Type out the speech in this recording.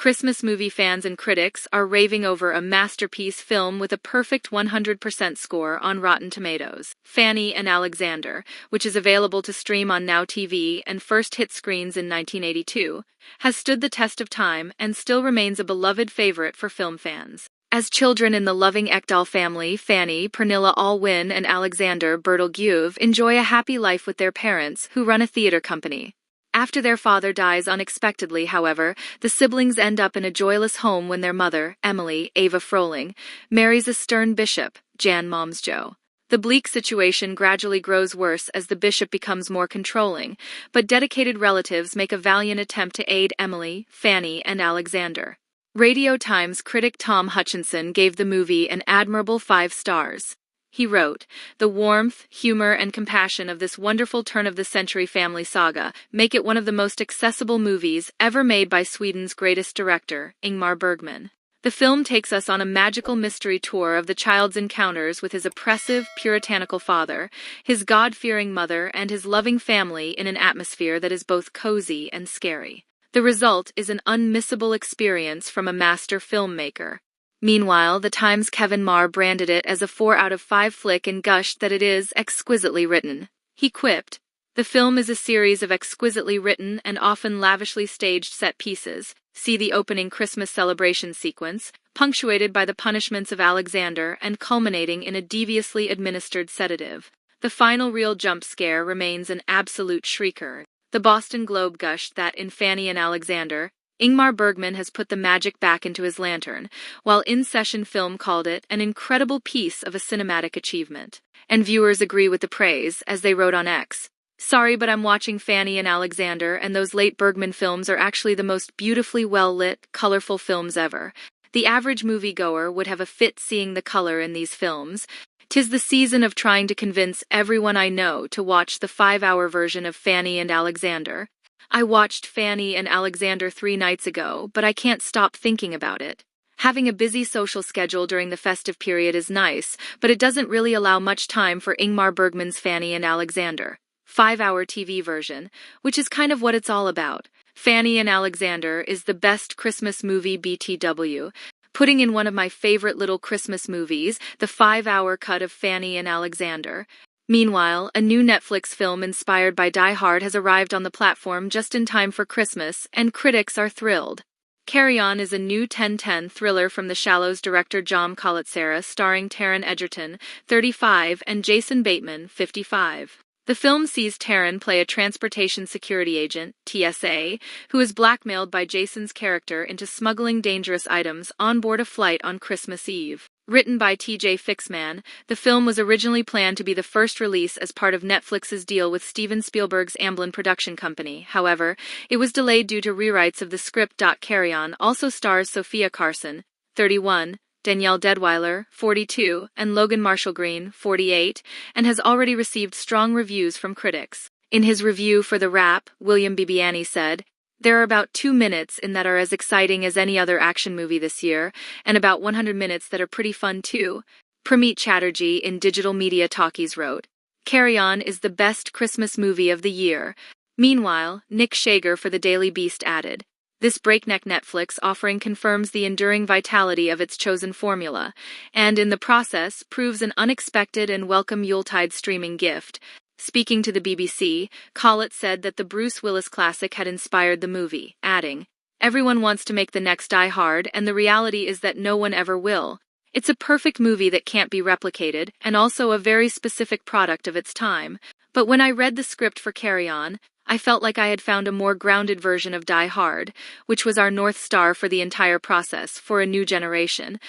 Christmas movie fans and critics are raving over a masterpiece film with a perfect 100% score on Rotten Tomatoes. Fanny and Alexander, which is available to stream on Now TV and first hit screens in 1982, has stood the test of time and still remains a beloved favorite for film fans. As children in the loving Ekdahl family, Fanny, Pernilla Allwyn, and Alexander, Bertil Guve, enjoy a happy life with their parents, who run a theater company. After their father dies unexpectedly, however, the siblings end up in a joyless home when their mother, Emily, Ava Froling, marries a stern bishop, Jan Momsjo. The bleak situation gradually grows worse as the bishop becomes more controlling, but dedicated relatives make a valiant attempt to aid Emily, Fanny, and Alexander. Radio Times critic Tom Hutchinson gave the movie an admirable 5 stars. He wrote, "The warmth, humor, and compassion of this wonderful turn-of-the-century family saga make it one of the most accessible movies ever made by Sweden's greatest director, Ingmar Bergman. The film takes us on a magical mystery tour of the child's encounters with his oppressive, puritanical father, his God-fearing mother, and his loving family in an atmosphere that is both cozy and scary. The result is an unmissable experience from a master filmmaker." Meanwhile, the Times' Kevin Marr branded it as a 4 out of 5 flick and gushed that it is exquisitely written. He quipped, "The film is a series of exquisitely written and often lavishly staged set pieces. See the opening Christmas celebration sequence, punctuated by the punishments of Alexander and culminating in a deviously administered sedative. The final real jump scare remains an absolute shrieker." The Boston Globe gushed that in Fanny and Alexander, Ingmar Bergman has put the magic back into his lantern, while In Session Film called it an incredible piece of a cinematic achievement. And viewers agree with the praise, as they wrote on X, "Sorry, but I'm watching Fanny and Alexander, and those late Bergman films are actually the most beautifully well-lit, colorful films ever. The average moviegoer would have a fit seeing the color in these films. 'Tis the season of trying to convince everyone I know to watch the 5-hour version of Fanny and Alexander. I watched Fanny and Alexander 3 nights ago, but I can't stop thinking about it. Having a busy social schedule during the festive period is nice, but it doesn't really allow much time for Ingmar Bergman's Fanny and Alexander 5-hour TV version, which is kind of what it's all about. Fanny and Alexander is the best Christmas movie BTW, putting in one of my favorite little Christmas movies, the 5-hour cut of Fanny and Alexander." Meanwhile, a new Netflix film inspired by Die Hard has arrived on the platform just in time for Christmas, and critics are thrilled. Carry On is a new 10/10 thriller from The Shallow's director John Collet-Serra, starring Taron Egerton, 35, and Jason Bateman, 55. The film sees Taron play a transportation security agent, TSA, who is blackmailed by Jason's character into smuggling dangerous items on board a flight on Christmas Eve. Written by TJ Fixman, the film was originally planned to be the first release as part of Netflix's deal with Steven Spielberg's Amblin production company. However, it was delayed due to rewrites of the script. Carry On also stars Sophia Carson, 31, Danielle Deadwyler, 42, and Logan Marshall Green, 48, and has already received strong reviews from critics. In his review for The Wrap, William Bibiani said, "There are about 2 minutes in that are as exciting as any other action movie this year, and about 100 minutes that are pretty fun too." Prameet Chatterjee in Digital Media Talkies wrote, "Carry On is the best Christmas movie of the year." Meanwhile, Nick Shager for the Daily Beast added, "This breakneck Netflix offering confirms the enduring vitality of its chosen formula, and in the process proves an unexpected and welcome Yuletide streaming gift." Speaking to the BBC, Collett said that the Bruce Willis classic had inspired the movie, adding, "Everyone wants to make the next Die Hard, and the reality is that no one ever will. It's a perfect movie that can't be replicated, and also a very specific product of its time. But when I read the script for Carry On, I felt like I had found a more grounded version of Die Hard, which was our North Star for the entire process, for a new generation.